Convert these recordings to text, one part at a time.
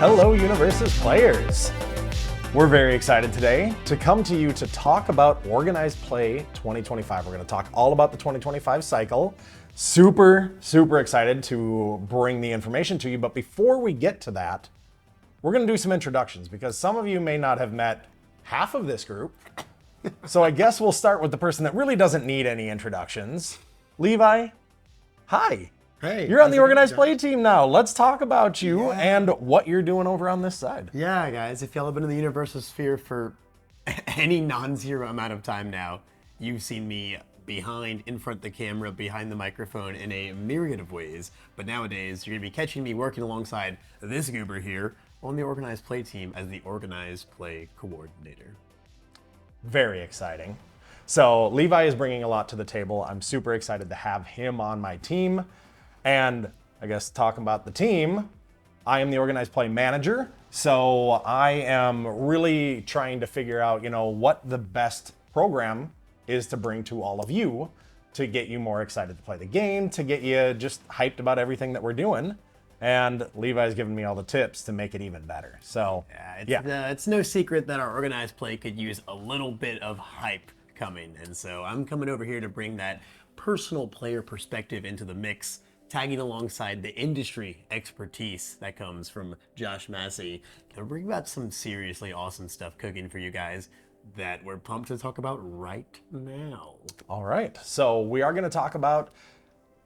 Hello, Universus players. We're very excited today to come to you to talk about Organized Play 2025. We're going to talk all about the 2025 cycle. Super excited to bring the information to you. But before we get to that, we're going to do some introductions because some of you may not have met half of this group. So I guess we'll start with the person that really doesn't need any introductions. Levi, hi. Hey, You're on the Organized Play team now. Let's talk about you and what you're doing over on this side. Yeah, guys, if y'all have been in the Universal Sphere for any non-zero amount of time now, you've seen me behind, in front of the camera, behind the microphone in a myriad of ways. But nowadays, you're gonna be catching me working alongside this goober here on the Organized Play team as the Organized Play coordinator. Very exciting. So Levi is bringing a lot to the table. I'm super excited to have him on my team. And I guess talking about the team, I am the Organized Play manager. So I am really trying to figure out, what the best program is to bring to all of you to get you more excited to play the game, to get you just hyped about everything that we're doing. And Levi's given me all the tips to make it even better. So It's no secret that our Organized Play could use a little bit of hype coming. And so I'm coming over here to bring that personal player perspective into the mix, tagging alongside the industry expertise that comes from Josh Massey. Gonna bring about some seriously awesome stuff cooking for you guys that we're pumped to talk about right now. All right, so we are gonna talk about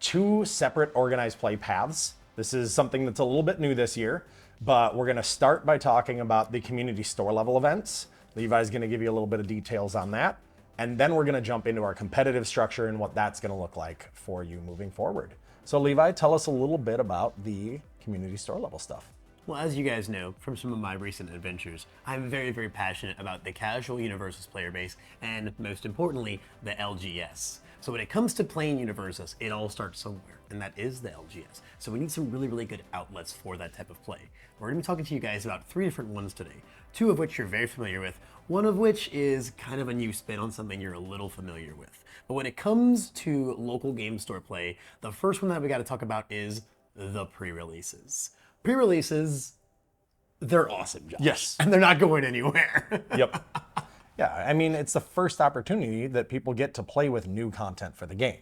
two separate Organized Play paths. This is something that's a little bit new this year, but we're gonna start by talking about the community store level events. Levi's gonna give you a little bit of details on that. And then we're gonna jump into our competitive structure and what that's gonna look like for you moving forward. So Levi, tell us a little bit about the community store level stuff. Well, as you guys know from some of my recent adventures, I'm very passionate about the casual Universus player base and, most importantly, the LGS. So when it comes to playing Universus, it all starts somewhere, and that is the LGS. So we need some really good outlets for that type of play. We're gonna be talking to you guys about three different ones today, two of which you're very familiar with, one of which is kind of a new spin on something you're a little familiar with. But when it comes to local game store play, the first one that we gotta talk about is the pre-releases. Pre-releases, they're awesome, Josh. Yes. And they're not going anywhere. Yep. Yeah, I mean, it's the first opportunity that people get to play with new content for the game.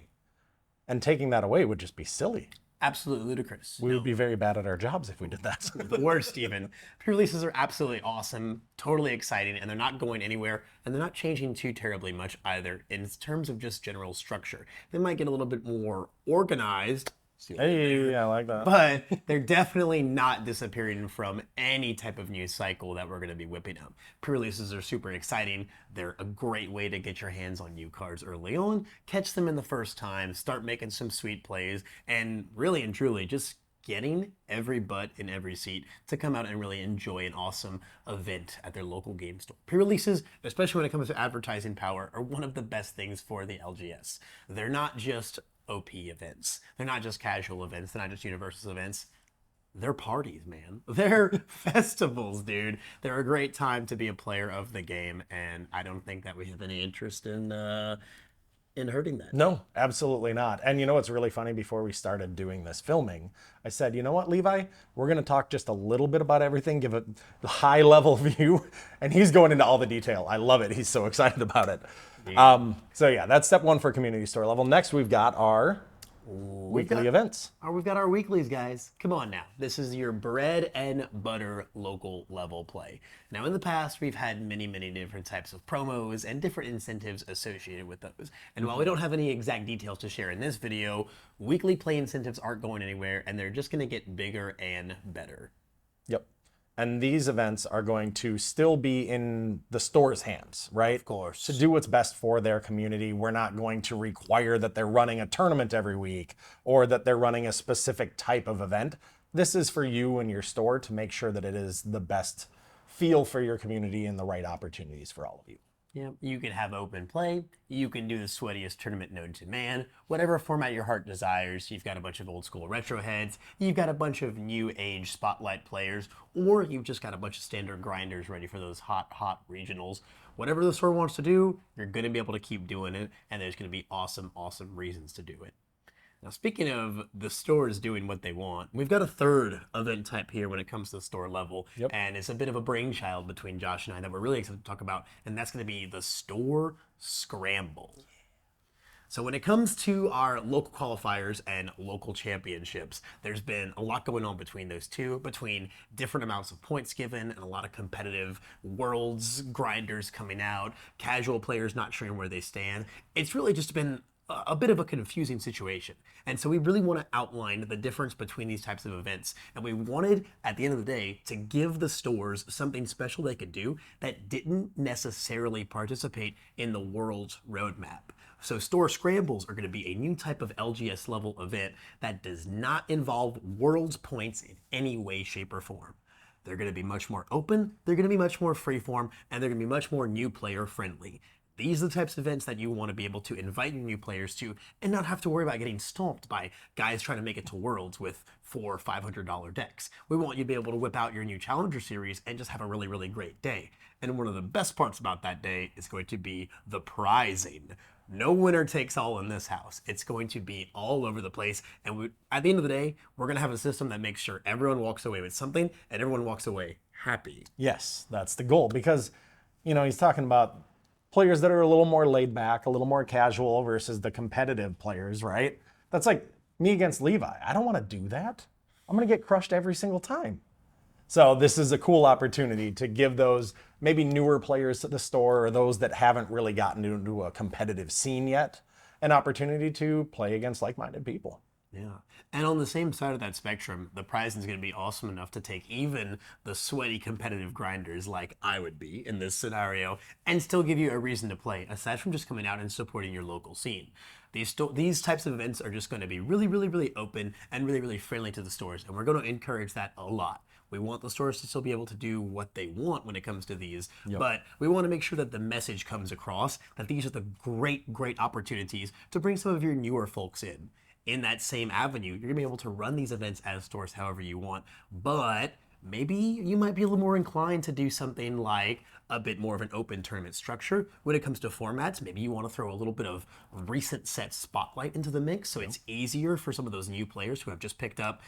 And taking that away would just be silly. Absolutely ludicrous. We would be very bad at our jobs if we did that. The worst even. Pre-releases are absolutely awesome, totally exciting, and they're not going anywhere, and they're not changing too terribly much either in terms of just general structure. They might get a little bit more organized. Hey, I like that. But they're definitely not disappearing from any type of news cycle that we're going to be whipping up. Pre-releases are super exciting. They're a great way to get your hands on new cards early on, catch them in the first time, start making some sweet plays, and really and truly just getting every butt in every seat to come out and really enjoy an awesome event at their local game store. Pre-releases, especially when it comes to advertising power, are one of the best things for the LGS. They're not just OP events. They're not just casual events. They're not just Universus events. They're parties, man. They're festivals, dude. They're a great time to be a player of the game, and I don't think that we have any interest in hurting that. No, absolutely not. And you know what's really funny? Before we started doing this filming, I said, you know what, Levi? We're going to talk just a little bit about everything, give a high level view, and he's going into all the detail. I love it. He's so excited about it. So yeah, that's step one for community store level. Next, we've got our weekly events. We've got our weeklies, guys. Come on now. This is your bread and butter local level play. Now, in the past, we've had many different types of promos and different incentives associated with those. And while we don't have any exact details to share in this video, weekly play incentives aren't going anywhere, and they're just going to get bigger and better. Yep. And these events are going to still be in the store's hands, right? Of course. To do what's best for their community. We're not going to require that they're running a tournament every week or that they're running a specific type of event. This is for you and your store to make sure that it is the best feel for your community and the right opportunities for all of you. Yeah, you can have open play, you can do the sweatiest tournament known to man, whatever format your heart desires. You've got a bunch of old school retro heads, you've got a bunch of new age spotlight players, or you've just got a bunch of standard grinders ready for those hot regionals. Whatever the store wants to do, you're going to be able to keep doing it, and there's going to be awesome reasons to do it. Now, speaking of the stores doing what they want, we've got a third event type here when it comes to the store level. Yep. And it's a bit of a brainchild between Josh and I that we're really excited to talk about. And that's going to be the store scramble. So when it comes to our local qualifiers and local championships, there's been a lot going on between those two, between different amounts of points given and a lot of competitive worlds grinders coming out, casual players not sure where they stand. It's really just been a bit of a confusing situation. And so we really want to outline the difference between these types of events. And we wanted, at the end of the day, to give the stores something special they could do that didn't necessarily participate in the world's roadmap. So store scrambles are going to be a new type of LGS level event that does not involve world's points in any way, shape, or form. They're going to be much more open, they're going to be much more freeform, and they're going to be much more new player friendly. These are the types of events that you want to be able to invite your new players to and not have to worry about getting stomped by guys trying to make it to Worlds with $400 or $500 decks. We want you to be able to whip out your new Challenger Series and just have a really, really great day. And one of the best parts about that day is going to be the prizing. No winner takes all in this house. It's going to be all over the place. And at the end of the day, we're going to have a system that makes sure everyone walks away with something and everyone walks away happy. Yes, that's the goal because, he's talking about players that are a little more laid back, a little more casual versus the competitive players, right? That's like me against Levi. I don't want to do that. I'm going to get crushed every single time. So this is a cool opportunity to give those maybe newer players to the store or those that haven't really gotten into a competitive scene yet, an opportunity to play against like-minded people. Yeah. And on the same side of that spectrum, the prizing is going to be awesome enough to take even the sweaty competitive grinders like I would be in this scenario and still give you a reason to play, aside from just coming out and supporting your local scene. These types of events are just going to be really, really, really open and really, really friendly to the stores. And we're going to encourage that a lot. We want the stores to still be able to do what they want when it comes to these, but we want to make sure that the message comes across that these are the great, great opportunities to bring some of your newer folks in. In that same avenue, you're gonna be able to run these events as stores however you want, but maybe you might be a little more inclined to do something like a bit more of an open tournament structure. When it comes to formats, maybe you want to throw a little bit of recent set spotlight into the mix so it's easier for some of those new players who have just picked up,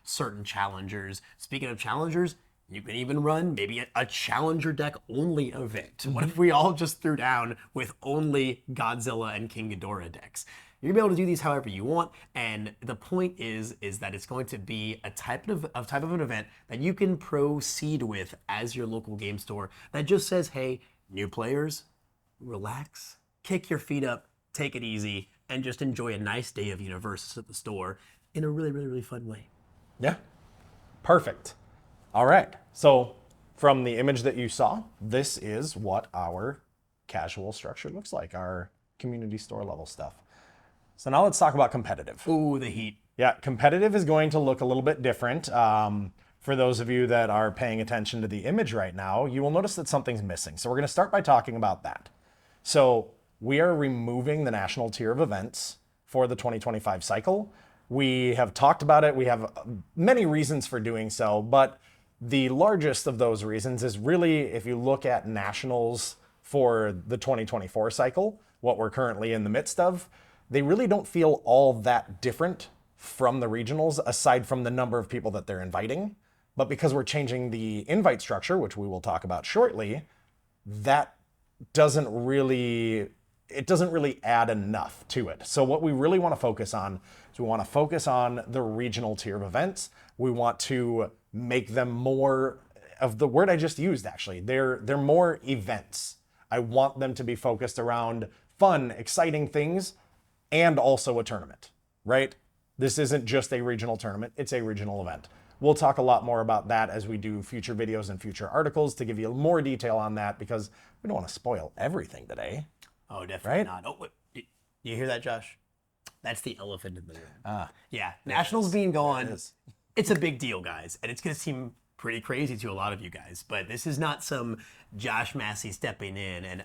certain challengers. Speaking of challengers, you can even run maybe a challenger deck only event. What if we all just threw down with only Godzilla and King Ghidorah decks? You're gonna be able to do these however you want, and the point is that it's going to be a type of an event that you can proceed with as your local game store that just says, hey, new players, relax, kick your feet up, take it easy, and just enjoy a nice day of Universus at the store in a really, really, really fun way. Yeah, perfect. All right, so from the image that you saw, this is what our casual structure looks like, our community store level stuff. So now let's talk about competitive. Ooh, the heat. Yeah, competitive is going to look a little bit different. For those of you that are paying attention to the image right now, you will notice that something's missing. So we're going to start by talking about that. So we are removing the national tier of events for the 2025 cycle. We have talked about it. We have many reasons for doing so, but the largest of those reasons is really if you look at nationals for the 2024 cycle, what we're currently in the midst of, they really don't feel all that different from the regionals aside from the number of people that they're inviting. But because we're changing the invite structure, which we will talk about shortly, that doesn't really add enough to it. So what we really want to focus on is we want to focus on the regional tier of events. We want to make them more of the word I just used, actually. They're more events. I want them to be focused around fun, exciting things and also a tournament, right? This isn't just a regional tournament, it's a regional event. We'll talk a lot more about that as we do future videos and future articles to give you more detail on that because we don't want to spoil everything today. Oh, definitely not. Oh, you hear that, Josh? That's the elephant in the room. Yeah, Nationals being gone, it's a big deal, guys. And it's going to seem pretty crazy to a lot of you guys, but this is not some Josh Massey stepping in and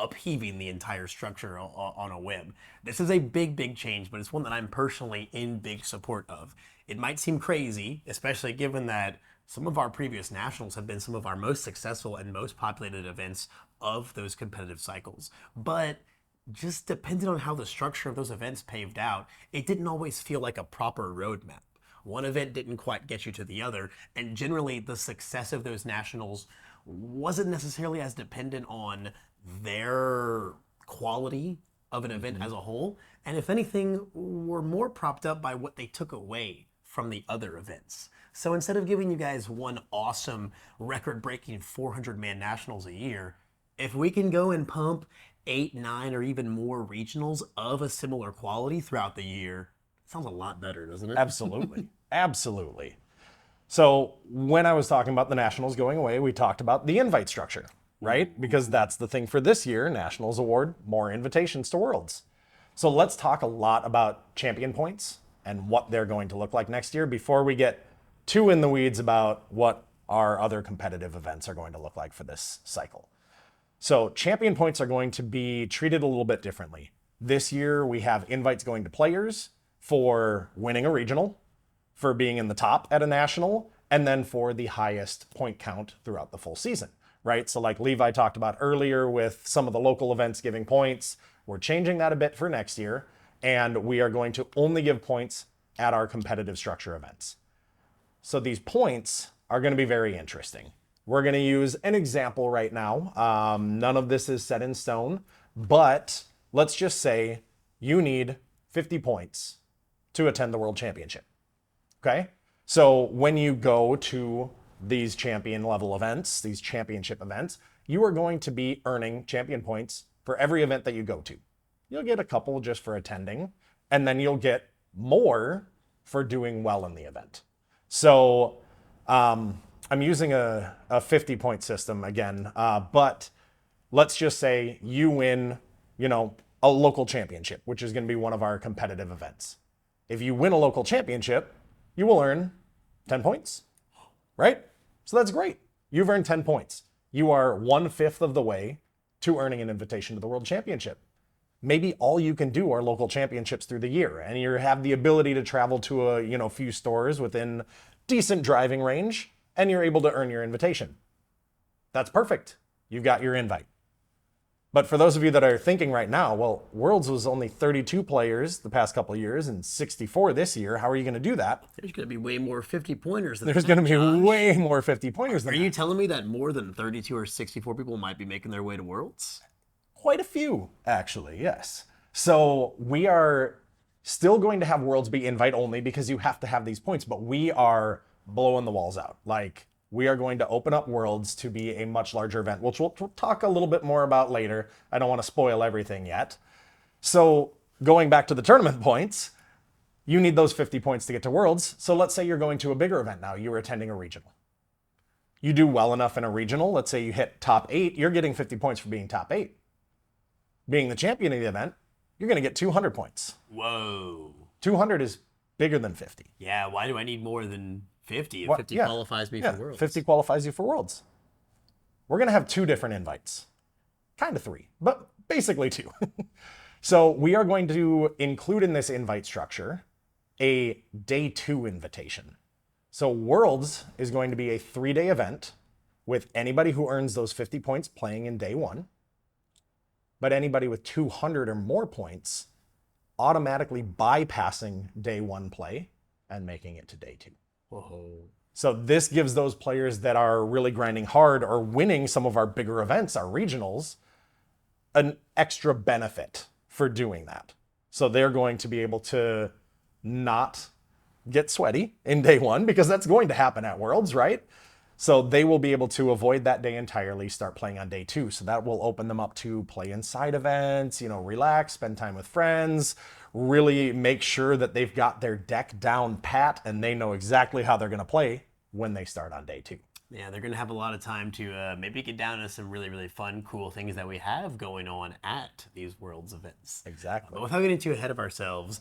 upheaving the entire structure on a whim. This is a big, big change, but it's one that I'm personally in big support of. It might seem crazy, especially given that some of our previous nationals have been some of our most successful and most populated events of those competitive cycles. But just depending on how the structure of those events paved out, it didn't always feel like a proper roadmap. One event didn't quite get you to the other, and generally the success of those nationals wasn't necessarily as dependent on their quality of an event as a whole, and if anything, were more propped up by what they took away from the other events. So instead of giving you guys one awesome record-breaking 400-man nationals a year, if we can go and pump 8, 9, or even more regionals of a similar quality throughout the year, it sounds a lot better, doesn't it? Absolutely. Absolutely. So when I was talking about the nationals going away, we talked about the invite structure, right? Because that's the thing for this year. Nationals award more invitations to Worlds. So let's talk a lot about champion points and what they're going to look like next year before we get too in the weeds about what our other competitive events are going to look like for this cycle. So champion points are going to be treated a little bit differently. This year we have invites going to players for winning a regional, for being in the top at a national, and then for the highest point count throughout the full season, right? So like Levi talked about earlier with some of the local events giving points, we're changing that a bit for next year, and we are going to only give points at our competitive structure events. So these points are going to be very interesting. We're going to use an example right now. None of this is set in stone, but let's just say you need 50 points to attend the World Championship. Okay? So when you go to these champion level events, these championship events, you are going to be earning champion points for every event that you go to. You'll get a couple just for attending, and then you'll get more for doing well in the event. So I'm using a 50-point system again, but let's just say you win, a local championship, which is going to be one of our competitive events. If you win a local championship, you will earn 10 points, right? So that's great. You've earned 10 points. You are 1/5 of the way to earning an invitation to the World Championship. Maybe all you can do are local championships through the year, and you have the ability to travel to a few stores within decent driving range, and you're able to earn your invitation. That's perfect. You've got your invite. But for those of you that are thinking right now, well, Worlds was only 32 players the past couple of years and 64 this year. How are you going to do that? There's going to be way more 50-pointers than There's that, going to be Josh. way more 50-pointers than Are that. you telling me that more than 32 or 64 people might be making their way to Worlds? Quite a few, actually, yes. So we are still going to have Worlds be invite only because you have to have these points, but we are blowing the walls out. Like, we are going to open up Worlds to be a much larger event, which we'll talk a little bit more about later. I don't want to spoil everything yet. So going back to the tournament points, you need those 50 points to get to Worlds. So let's say you're going to a bigger event now. You were attending a regional. You do well enough in a regional. Let's say you hit top 8. You're getting 50 points for being top 8. Being the champion of the event, you're going to get 200 points. Whoa. 200 is bigger than 50. Yeah, why do I need more than 50 if 50 qualifies me for Worlds? 50 qualifies you for Worlds. We're going to have 2 different invites. Kind of 3, but basically 2. So we are going to include in this invite structure a day 2 invitation. So Worlds is going to be a 3-day event with anybody who earns those 50 points playing in day 1. But anybody with 200 or more points automatically bypassing day 1 play and making it to day 2. Whoa. So this gives those players that are really grinding hard or winning some of our bigger events, our regionals, an extra benefit for doing that. So they're going to be able to not get sweaty in day 1 because that's going to happen at Worlds, right? So they will be able to avoid that day entirely, start playing on day 2. So that will open them up to play inside events, relax, spend time with friends, really make sure that they've got their deck down pat and they know exactly how they're going to play when they start on day 2. Yeah, they're going to have a lot of time to maybe get down to some really, really fun, cool things that we have going on at these Worlds events. Exactly. But without getting too ahead of ourselves,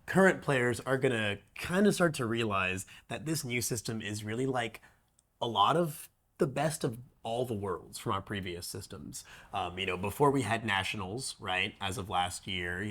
current players are going to kind of start to realize that this new system is really like a lot of the best of all the worlds from our previous systems. Before we had nationals, right? As of last year,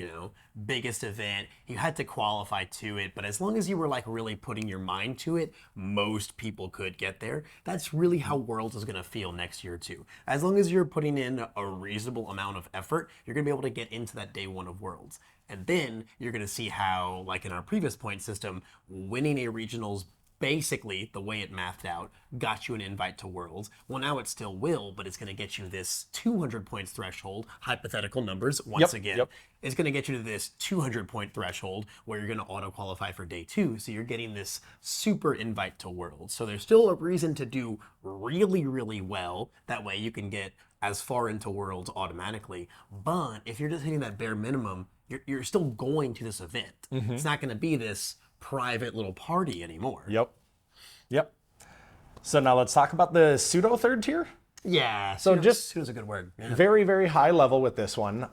biggest event, you had to qualify to it, but as long as you were like really putting your mind to it, most people could get there. That's really how Worlds is going to feel next year too. As long as you're putting in a reasonable amount of effort, you're going to be able to get into that day one of Worlds. And then you're going to see how, like in our previous point system, winning a regionals, basically the way it mathed out, got you an invite to Worlds. Well, now it still will, but it's going to get you this 200 points threshold, hypothetical numbers once again. It's going to get you to this 200 point threshold where you're going to auto qualify for day 2. So you're getting this super invite to Worlds. So there's still a reason to do really, really well. That way you can get as far into Worlds automatically. But if you're just hitting that bare minimum, you're still going to this event. It's not going to be this private little party anymore. Yep. So now let's talk about the pseudo third tier. Yeah. So just pseudo's a good word. Yeah. Very, very high level with this one.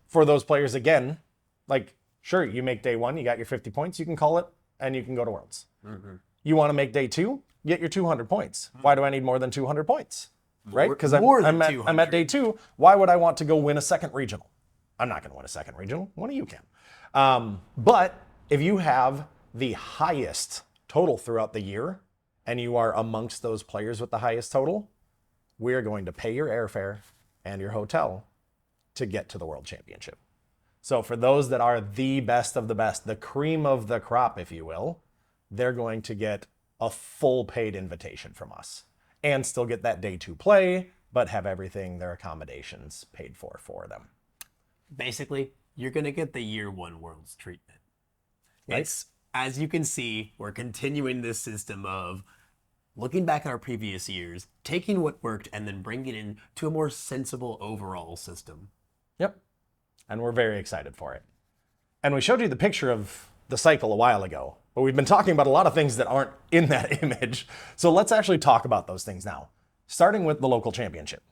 For those players, again, like, sure, you make day 1, you got your 50 points, you can call it, and you can go to Worlds. You want to make day 2, get your 200 points. Why do I need more than 200 points? Right? Because I'm at day 2. Why would I want to go win a second regional? I'm not going to win a second regional. One of you can. But if you have the highest total throughout the year, and you are amongst those players with the highest total, we're going to pay your airfare and your hotel to get to the World Championship. So for those that are the best of the best, the cream of the crop, if you will, they're going to get a full paid invitation from us and still get that day 2 play, but have everything, their accommodations paid for them. Basically, you're going to get the year 1 Worlds treatment. Right? It's, as you can see, we're continuing this system of looking back at our previous years, taking what worked, and then bringing it into a more sensible overall system. Yep. And we're very excited for it. And we showed you the picture of the cycle a while ago, but we've been talking about a lot of things that aren't in that image. So let's actually talk about those things now, starting with the local championship.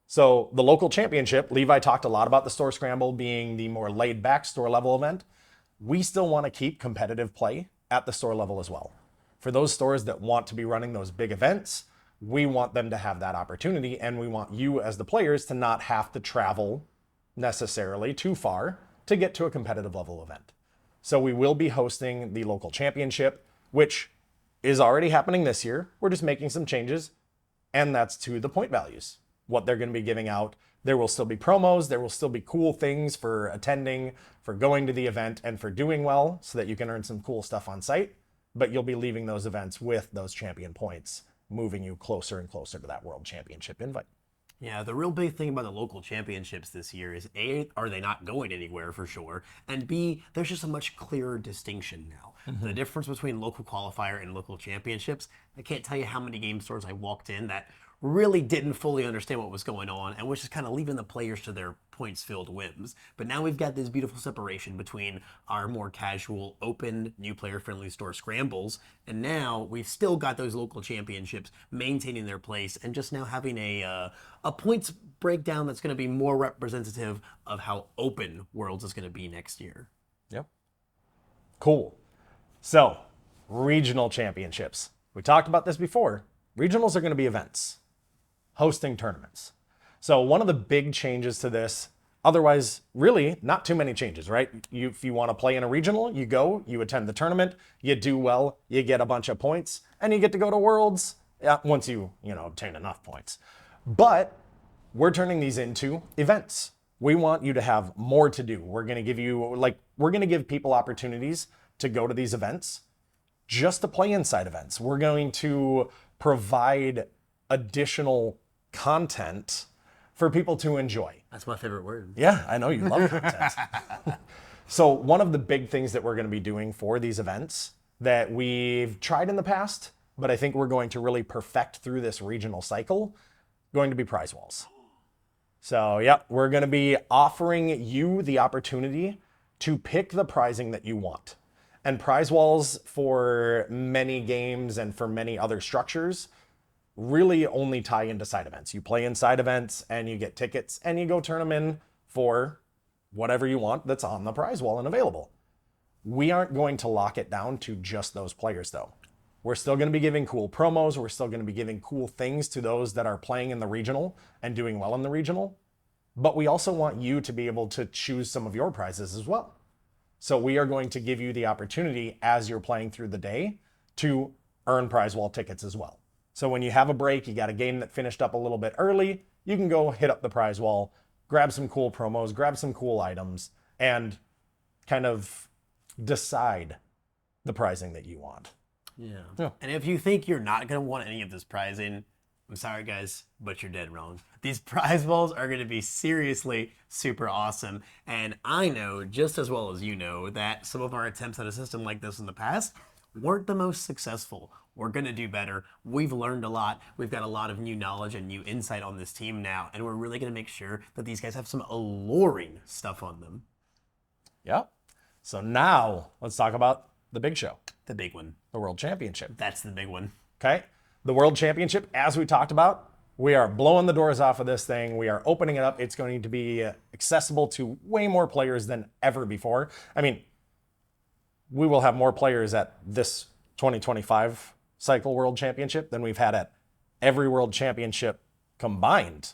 So the local championship, Levi talked a lot about the store scramble being the more laid back store level event. We still want to keep competitive play at the store level as well. For those stores that want to be running those big events, we want them to have that opportunity, and we want you as the players to not have to travel necessarily too far to get to a competitive level event. So we will be hosting the local championship, which is already happening this year. We're just making some changes, and that's to the point values, what they're going to be giving out. There will still be promos, there will still be cool things for attending, for going to the event, and for doing well so that you can earn some cool stuff on site, but you'll be leaving those events with those champion points, moving you closer and closer to that World Championship invite. Yeah, the real big thing about the local championships this year is A, are they not going anywhere for sure? And B, there's just a much clearer distinction now. The difference between local qualifier and local championships, I can't tell you how many game stores I walked in that really didn't fully understand what was going on and was just kind of leaving the players to their points-filled whims. But now we've got this beautiful separation between our more casual, open, new player-friendly store scrambles, and now we've still got those local championships maintaining their place and just now having a points breakdown that's going to be more representative of how open Worlds is going to be next year. Yep. Cool. So, regional championships. We talked about this before. Regionals are going to be events, hosting tournaments. So one of the big changes to this, otherwise really not too many changes, right? If you want to play in a regional, you go, you attend the tournament, you do well, you get a bunch of points, and you get to go to Worlds once you obtain enough points. But we're turning these into events. We want you to have more to do. We're going to give people opportunities to go to these events just to play inside events. We're going to provide additional content for people to enjoy. That's my favorite word. Yeah, I know you love content. So one of the big things that we're going to be doing for these events that we've tried in the past, but I think we're going to really perfect through this regional cycle, going to be prize walls. So yeah, we're going to be offering you the opportunity to pick the prizing that you want. And prize walls for many games and for many other structures really only tie into side events. You play in side events and you get tickets and you go turn them in for whatever you want that's on the prize wall and available. We aren't going to lock it down to just those players though. We're still going to be giving cool promos. We're still going to be giving cool things to those that are playing in the regional and doing well in the regional. But we also want you to be able to choose some of your prizes as well. So we are going to give you the opportunity as you're playing through the day to earn prize wall tickets as well. So when you have a break, you got a game that finished up a little bit early, you can go hit up the prize wall, grab some cool promos, grab some cool items, and kind of decide the prizing that you want. Yeah. And if you think you're not going to want any of this prizing, I'm sorry, guys, but you're dead wrong. These prize balls are going to be seriously super awesome. And I know, just as well as you know, that some of our attempts at a system like this in the past weren't the most successful. We're going to do better. We've learned a lot. We've got a lot of new knowledge and new insight on this team now. And we're really going to make sure that these guys have some alluring stuff on them. Yep. So now let's talk about the big show. The big one. The World Championship. That's the big one. Okay. The World Championship, as we talked about, we are blowing the doors off of this thing. We are opening it up. It's going to be accessible to way more players than ever before. I mean, we will have more players at this 2025 Cycle World Championship than we've had at every World Championship combined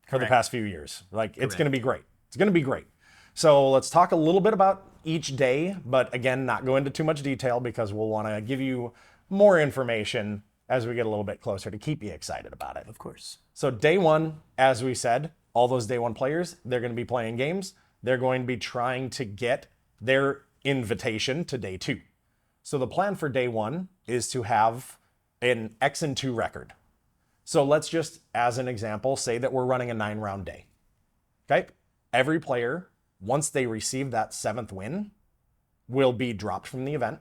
for the past few years. Like, it's going to be great. It's going to be great. So let's talk a little bit about each day, but again, not go into too much detail because we'll want to give you more information as we get a little bit closer to keep you excited about it. Of course. So day one, as we said, all those day one players, they're going to be playing games. They're going to be trying to get their invitation to day two. So the plan for day one is to have an X-2 record. So let's just, as an example, say that we're running a 9-round day. Okay? Every player, once they receive that 7th win, will be dropped from the event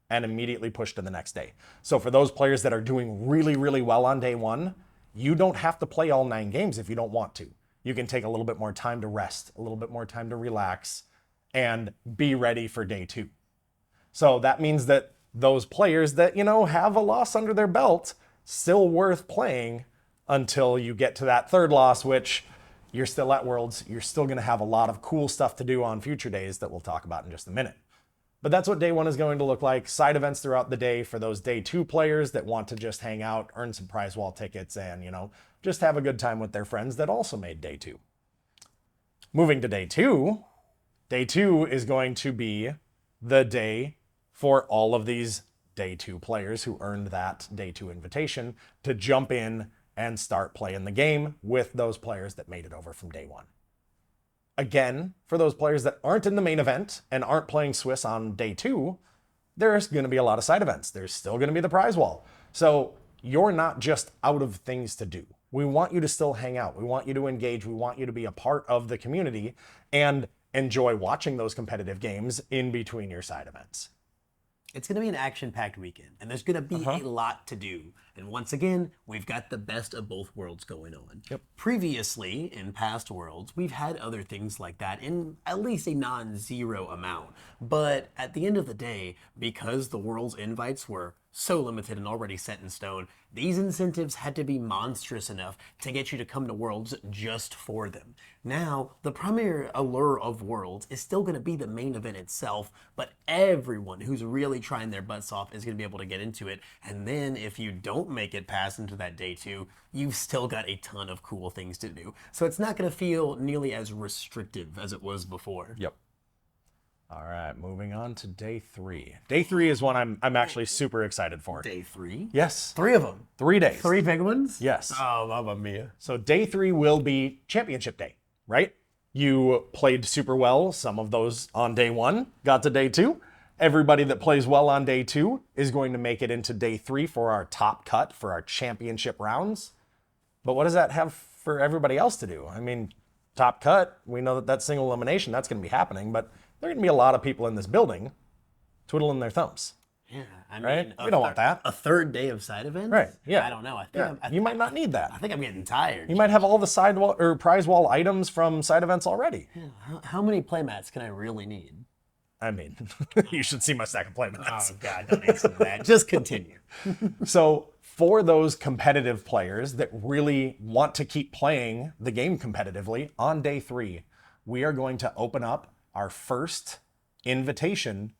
and immediately pushed to the next day. So for those players that are doing really, really well on day one, you don't have to play all 9 games if you don't want to. You can take a little bit more time to rest, a little bit more time to relax, and be ready for day two. So that means that those players that, have a loss under their belt, still worth playing until you get to that 3rd loss, which you're still at Worlds. You're still going to have a lot of cool stuff to do on future days that we'll talk about in just a minute. But that's what day one is going to look like. Side events throughout the day for those day two players that want to just hang out, earn some prize wall tickets, and, just have a good time with their friends that also made day two. Moving to day two is going to be the day for all of these day two players who earned that day two invitation to jump in and start playing the game with those players that made it over from day one. Again, for those players that aren't in the main event and aren't playing Swiss on day two, there's going to be a lot of side events. There's still going to be the prize wall. So you're not just out of things to do. We want you to still hang out. We want you to engage. We want you to be a part of the community and enjoy watching those competitive games in between your side events. It's going to be an action-packed weekend, and there's going to be a lot to do. And once again, we've got the best of both worlds going on. Yep. Previously, in past worlds, we've had other things like that in at least a non-zero amount. But at the end of the day, because the world's invites were so limited and already set in stone, these incentives had to be monstrous enough to get you to come to Worlds just for them. Now, the primary allure of Worlds is still going to be the main event itself, but everyone who's really trying their butts off is going to be able to get into it. And then if you don't make it past into that day two, you've still got a ton of cool things to do. So it's not going to feel nearly as restrictive as it was before. Yep. All right, moving on to day three. Day three is one I'm actually super excited for. Day three? Yes. 3 of them. 3 days. 3 big ones? Yes. Oh, mamma mia. So day 3 will be championship day, right? You played super well. Some of those on day 1 got to day 2. Everybody that plays well on day 2 is going to make it into day 3 for our top cut for our championship rounds. But what does that have for everybody else to do? I mean, top cut, we know that that's single elimination. That's going to be happening, but there are going to be a lot of people in this building twiddling their thumbs. Yeah, I mean, right? We don't want that. A third day of side events? Right, yeah. I don't know. You might not need that. I think I'm getting tired. You might have all the side wall or prize wall items from side events already. Yeah, how many playmats can I really need? I mean, you should see my stack of playmats. Oh, God, don't answer that. Just continue. So for those competitive players that really want to keep playing the game competitively, on day 3, we are going to open up our first invitation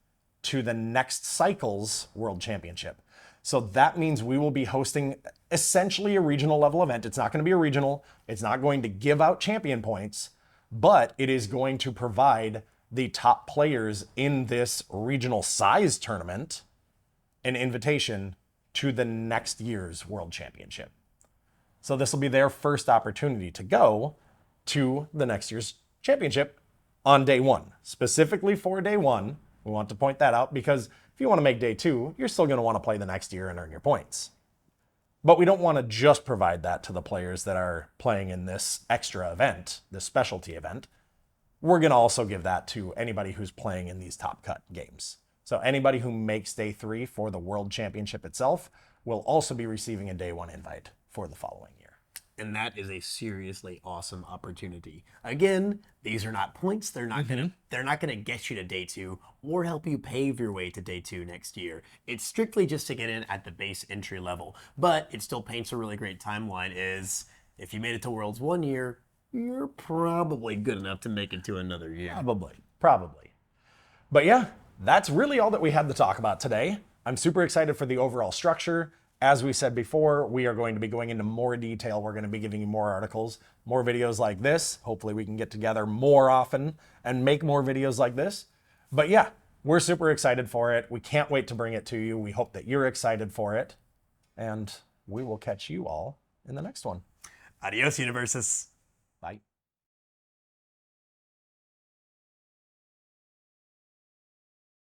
to the next cycle's World Championship. So that means we will be hosting essentially a regional level event. It's not going to be a regional. It's not going to give out champion points, but it is going to provide the top players in this regional size tournament an invitation to the next year's World Championship. So this will be their first opportunity to go to the next year's championship on day one. Specifically for day one, we want to point that out because if you want to make day two, you're still going to want to play the next year and earn your points. But we don't want to just provide that to the players that are playing in this extra event, this specialty event. We're going to also give that to anybody who's playing in these top cut games. So anybody who makes day three for the World Championship itself will also be receiving a day one invite for the following year. And that is a seriously awesome opportunity. Again, these are not points. They're not gonna get you to day two or help you pave your way to day two next year. It's strictly just to get in at the base entry level. But it still paints a really great timeline is if you made it to Worlds one year, you're probably good enough to make it to another year. Probably. But yeah, that's really all that we had to talk about today. I'm super excited for the overall structure. As we said before, we are going to be going into more detail. We're going to be giving you more articles, more videos like this. Hopefully we can get together more often and make more videos like this. But yeah, we're super excited for it. We can't wait to bring it to you. We hope that you're excited for it. And we will catch you all in the next one. Adios, universes. Bye.